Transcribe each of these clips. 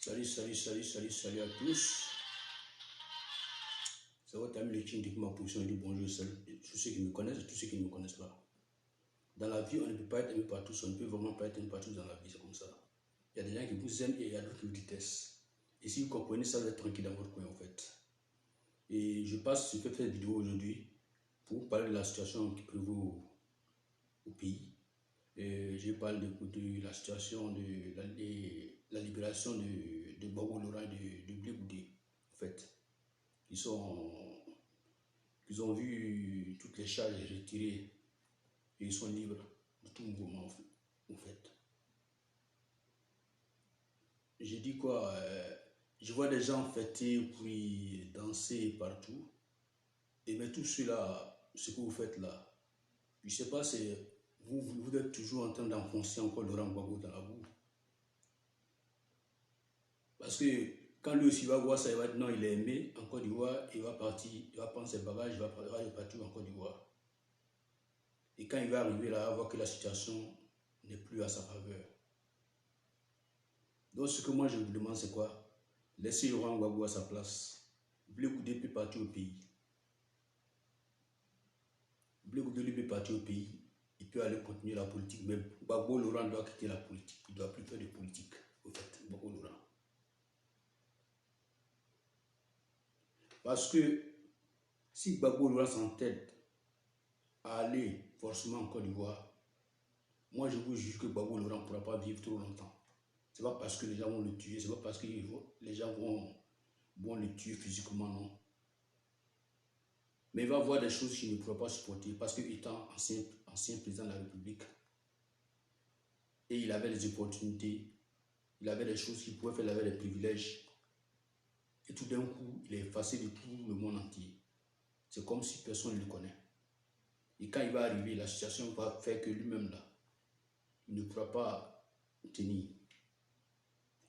Salut à tous. C'est votre ami le King qui ma position et dit bonjour tous ceux qui me connaissent et tous ceux qui ne me connaissent pas. Dans la vie, on ne peut pas être aimé par tous, on ne peut vraiment pas être aimé par tous dans la vie, c'est comme ça. Il y a des gens qui vous aiment et il y a d'autres qui vous détestent. Et si vous comprenez ça, vous êtes tranquille dans votre coin en fait. Et je passe, je fais cette vidéo aujourd'hui pour parler de la situation qui prévaut au pays. Et je parle de la situation de la libération de Gbagbo Laurent et de Blé Goudé, en fait. Ils ont vu toutes les charges retirées et ils sont libres de tout mouvement, en fait. J'ai dit quoi, je vois des gens fêter, puis danser partout. Et mais tout cela, ce que vous faites là, je ne sais pas, c'est vous êtes toujours en train d'enfoncer encore Laurent Gbagbo dans la boue. Parce que quand lui aussi va voir ça, il va dire non, il est aimé en Côte d'Ivoire, il va partir, il va prendre ses bagages, il va partir en Côte d'Ivoire. Et quand il va arriver là, il va voir que la situation n'est plus à sa faveur. Donc ce que moi je vous demande, c'est quoi? Laissez Laurent Gbagbo à sa place. Blé Goudé peut partir au pays. Blé Goudé lui peut partir au pays. Il peut aller continuer la politique. Mais Gbagbo Laurent doit quitter la politique. Il ne doit plus faire de politique, au fait, Gbagbo Laurent. Parce que si Gbagbo Laurent s'entête à aller forcément en Côte d'Ivoire, moi je vous jure que Gbagbo Laurent ne pourra pas vivre trop longtemps. Ce n'est pas parce que les gens vont le tuer, ce n'est pas parce que les gens vont le tuer physiquement, non. Mais il va voir des choses qu'il ne pourra pas supporter parce qu'étant ancien président de la République, et il avait des opportunités, il avait des choses qu'il pouvait faire, il avait des privilèges. Et tout d'un coup, il est effacé de tout le monde entier. C'est comme si personne ne le connaît. Et quand il va arriver, la situation va faire que lui-même là, il ne pourra pas tenir.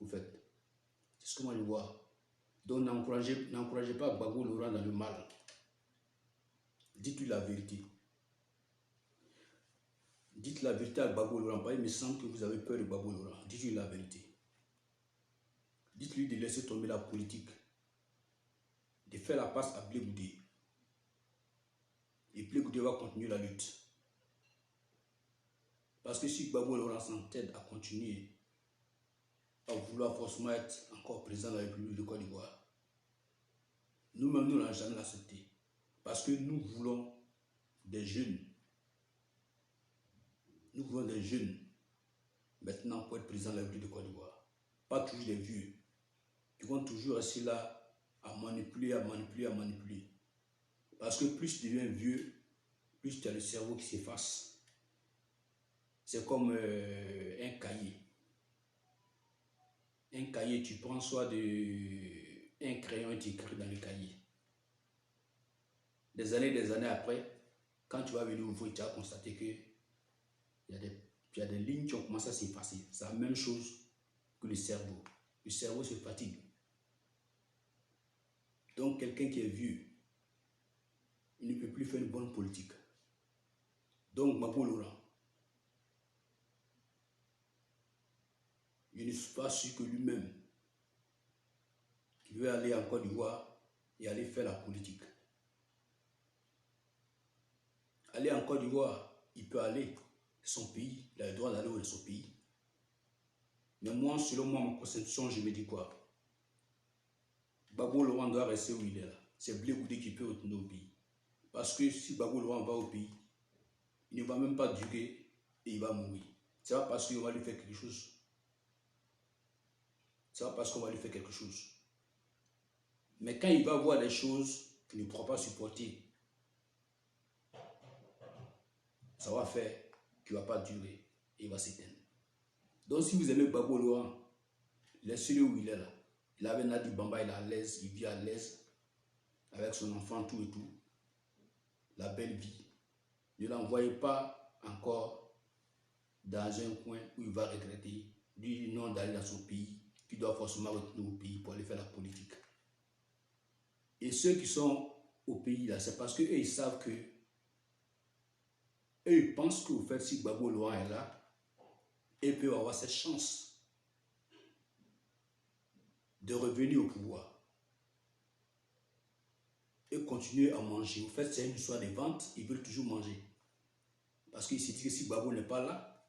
Au fait, c'est ce que moi je vois. Donc n'encouragez pas Gbagbo Laurent dans le mal. Dites-lui la vérité. Dites la vérité à Gbagbo Laurent. Il me semble que vous avez peur de Gbagbo Laurent. Dites-lui la vérité. Dites-lui de laisser tomber la politique. De faire la passe à Blé Goudé. Et Blé Goudé va continuer la lutte. Parce que si Gbagbo Laurent s'entête à continuer à vouloir forcément être encore président de la République de Côte d'Ivoire, nous-mêmes, nous n'allons jamais l'accepter. Parce que nous voulons des jeunes. Nous voulons des jeunes maintenant pour être président de la République de Côte d'Ivoire. Pas toujours des vieux qui vont toujours rester là à manipuler. Parce que plus tu deviens vieux, plus tu as le cerveau qui s'efface. C'est comme un cahier. Un cahier, tu prends soit un crayon et tu écris dans le cahier. Des années après, quand tu vas venir ouvrir, tu vas constater que il y a des lignes qui ont commencé à s'effacer. C'est la même chose que le cerveau. Le cerveau se fatigue. Donc quelqu'un qui est vieux, il ne peut plus faire une bonne politique. Donc Gbagbo Laurent, je ne suis pas sûr que lui-même, qui veut aller en Côte d'Ivoire et aller faire la politique. Aller en Côte d'Ivoire il peut aller. C'est son pays. Il a le droit d'aller dans son pays. Mais moi, selon moi, ma conception, je me dis quoi? Gbagbo Laurent doit rester où il est là. C'est Blé Goudé qui peut retourner au pays. Parce que si Gbagbo Laurent va au pays, il ne va même pas durer et il va mourir. C'est pas parce qu'on va lui faire quelque chose. C'est pas parce qu'on va lui faire quelque chose. Mais quand il va voir des choses qu'il ne pourra pas supporter, ça va faire qu'il ne va pas durer et il va s'éteindre. Donc si vous aimez Gbagbo Laurent, laissez-le où il est là. Il avait Nadi Bamba, il est à l'aise, il vit à l'aise avec son enfant, tout et tout. La belle vie. Ne l'envoyez pas encore dans un coin où il va regretter du nom d'aller dans son pays, qu'il doit forcément retourner au pays pour aller faire la politique. Et ceux qui sont au pays là, c'est parce qu'eux ils savent que, eux ils pensent que au fait, si Gbagbo Laurent est là, ils peuvent avoir cette chance de revenir au pouvoir et continuer à manger. En fait, c'est une histoire de vente, ils veulent toujours manger. Parce qu'ils se disent que si Gbagbo n'est pas là,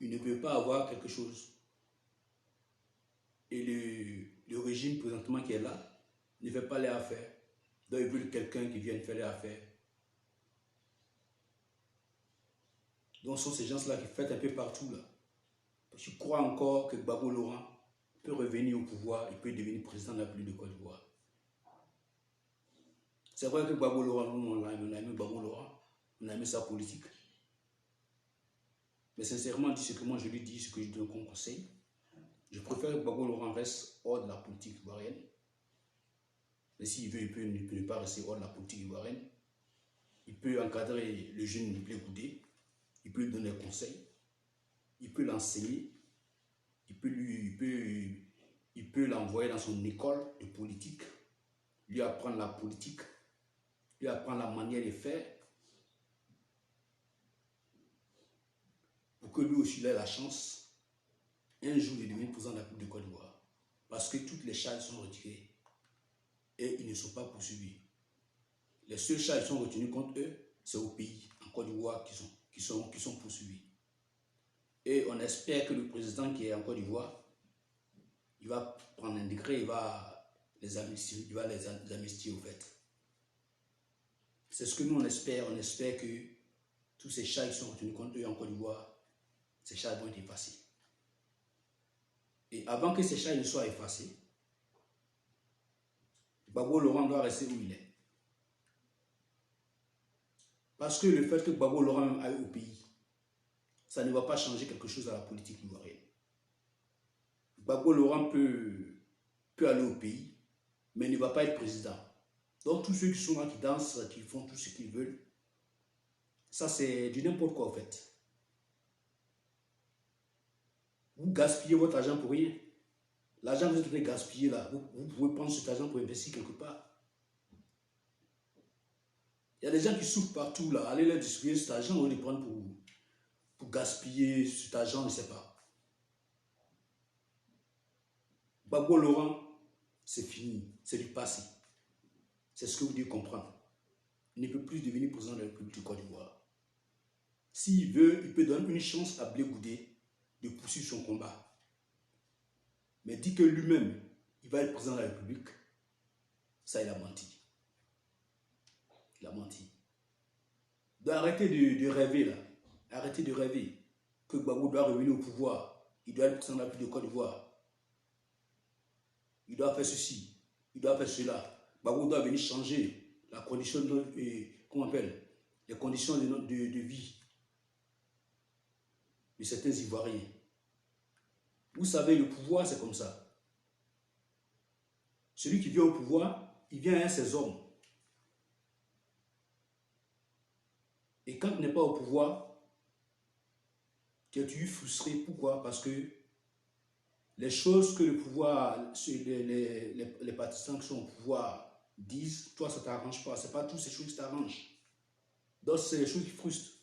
il ne peut pas avoir quelque chose. Et le régime présentement qui est là ne fait pas les affaires. Donc ils veulent quelqu'un qui vienne faire les affaires. Donc ce sont ces gens-là qui fêtent un peu partout là. Je crois encore que Gbagbo Laurent peut revenir au pouvoir et peut devenir président de la République de Côte d'Ivoire. C'est vrai que Gbagbo Laurent, nous on a aimé Gbagbo Laurent, on a aimé sa politique. Mais sincèrement, dit ce que moi je lui dis, ce que je donne comme conseil, je préfère que Gbagbo Laurent reste hors de la politique ivoirienne. Mais s'il veut, il peut ne pas rester hors de la politique ivoirienne. Il peut encadrer le jeune Blé Goudé, il peut lui donner des conseils, il peut l'enseigner, il peut l'envoyer dans son école de politique, lui apprendre la politique, lui apprendre la manière de faire, pour que lui aussi ait la chance, un jour, de devenir président de la République de Côte d'Ivoire. Parce que toutes les charges sont retirées et ils ne sont pas poursuivis. Les seuls charges qui sont retenus contre eux, c'est au pays, en Côte d'Ivoire, qui sont poursuivis. Et on espère que le président qui est en Côte d'Ivoire, il va prendre un décret, il va les amnistier, au fait. C'est ce que nous on espère que tous ces charges qui sont retenus contre eux en Côte d'Ivoire, ces charges vont être effacées. Et avant que ces charges ne soient effacées, Gbagbo Laurent doit rester où il est. Parce que le fait que Gbagbo Laurent même aille au pays, ça ne va pas changer quelque chose à la politique ivoirienne. Gbagbo Laurent peut aller au pays, mais il ne va pas être président. Donc tous ceux qui sont là, qui dansent, qui font tout ce qu'ils veulent, ça c'est du n'importe quoi en fait. Vous gaspillez votre argent pour rien. L'argent que vous êtes gaspillé là, vous pouvez prendre cet argent pour investir quelque part. Il y a des gens qui souffrent partout là, allez leur distribuer cet argent ou les prendre pour gaspiller cet argent, je ne sais pas. Gbagbo Laurent, c'est fini, c'est du passé. C'est ce que vous devez comprendre. Il ne peut plus devenir président de la République de Côte d'Ivoire. S'il veut, il peut donner une chance à Blé Goudé de poursuivre son combat. Mais dit que lui-même, il va être président de la République, ça il a menti. Il a menti. Donc arrêtez de rêver là. Arrêtez de rêver que Gbagbo doit revenir au pouvoir. Il doit être président de la République de Côte d'Ivoire. Il doit faire ceci. Il doit faire cela. Gbagbo doit venir changer la condition comment on appelle, les conditions de vie de certains Ivoiriens. Vous savez, le pouvoir, c'est comme ça. Celui qui vient au pouvoir, il vient à ses hommes. Et quand tu n'es pas au pouvoir, tu es toujours frustré. Pourquoi? Parce que les choses que le pouvoir, les partisans qui sont au pouvoir disent, toi, ça ne t'arrange pas. Ce n'est pas toutes ces choses qui t'arrangent. Donc, c'est les choses qui frustrent.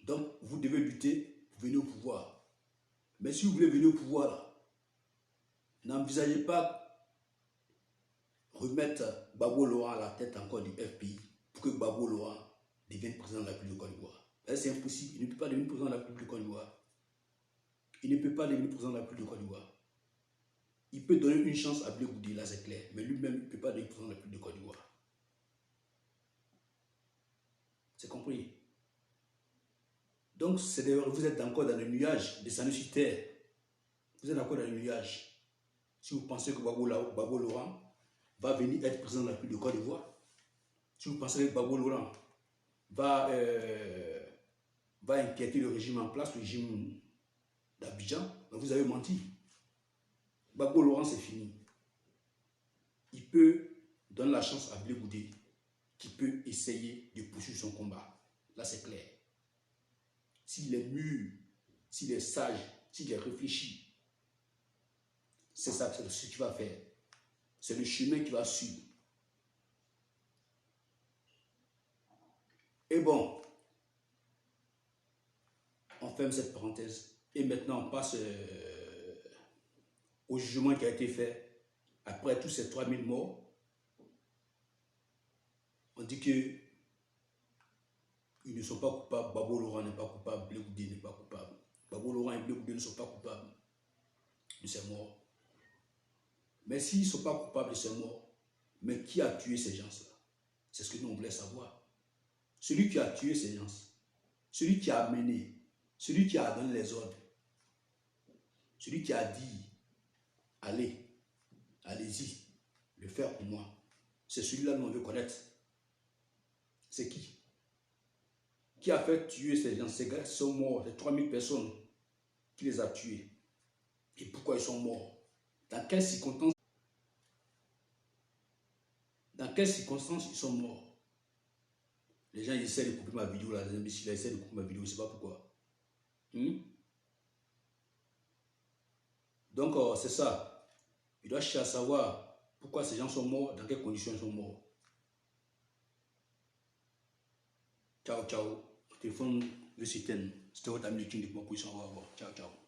Donc, vous devez lutter pour venir au pouvoir. Mais si vous voulez venir au pouvoir, n'envisagez pas remettre Gbagbo Laurent à la tête encore du FPI pour que Gbagbo Laurent devienne président de la République de Côte d'Ivoire. C'est impossible. Il ne peut pas devenir président de la République de Côte d'Ivoire. Il ne peut pas devenir président de la République de Côte d'Ivoire. Il peut donner une chance à Blé Goudé, là c'est clair, mais lui-même il ne peut pas devenir président de la République de Côte d'Ivoire. C'est compris? Donc, vous êtes encore dans le nuage des sanitaires. Vous êtes encore dans le nuage. Si vous pensez que Gbagbo Laurent va venir être président de la République de Côte d'Ivoire, si vous pensez que Gbagbo Laurent va inquiéter le régime en place, le régime d'Abidjan, vous avez menti. Gbagbo Laurent, c'est fini. Il peut donner la chance à Blé Goudé, qui peut essayer de poursuivre son combat. Là, c'est clair. S'il est mûr, s'il est sage, s'il est réfléchi, c'est ça, c'est ce qu'il va faire. C'est le chemin qu'il va suivre. Et bon, on ferme cette parenthèse. Et maintenant, on passe au jugement qui a été fait. Après tous ces 3000 morts, on dit que ils ne sont pas coupables. Gbagbo Laurent n'est pas coupable. Blé Goudé n'est pas coupable. Gbagbo Laurent et Blé Goudé ne sont pas coupables de ces morts. Mais s'ils ne sont pas coupables de ces morts, mais qui a tué ces gens-là? C'est ce que nous on voulait savoir. Celui qui a tué ces gens, celui qui a amené, celui qui a donné les ordres, celui qui a dit, allez, allez-y, le faire pour moi. C'est celui-là que nous on veut connaître. C'est qui? Qui a fait tuer ces gens? Ces gars sont morts, ces 3000 personnes qui les a tués. Et pourquoi ils sont morts? Dans quelles circonstances? Dans quelles circonstances ils sont morts? Les gens ils essaient de couper ma vidéo là, les imbéciles essaient de couper ma vidéo, je ne sais pas pourquoi. Donc c'est ça. Il doit chercher à savoir pourquoi ces gens sont morts, dans quelles conditions ils sont morts. Ciao, ciao. Téléphone, je suis C'était votre ami de King de Position. Au revoir. Ciao, ciao.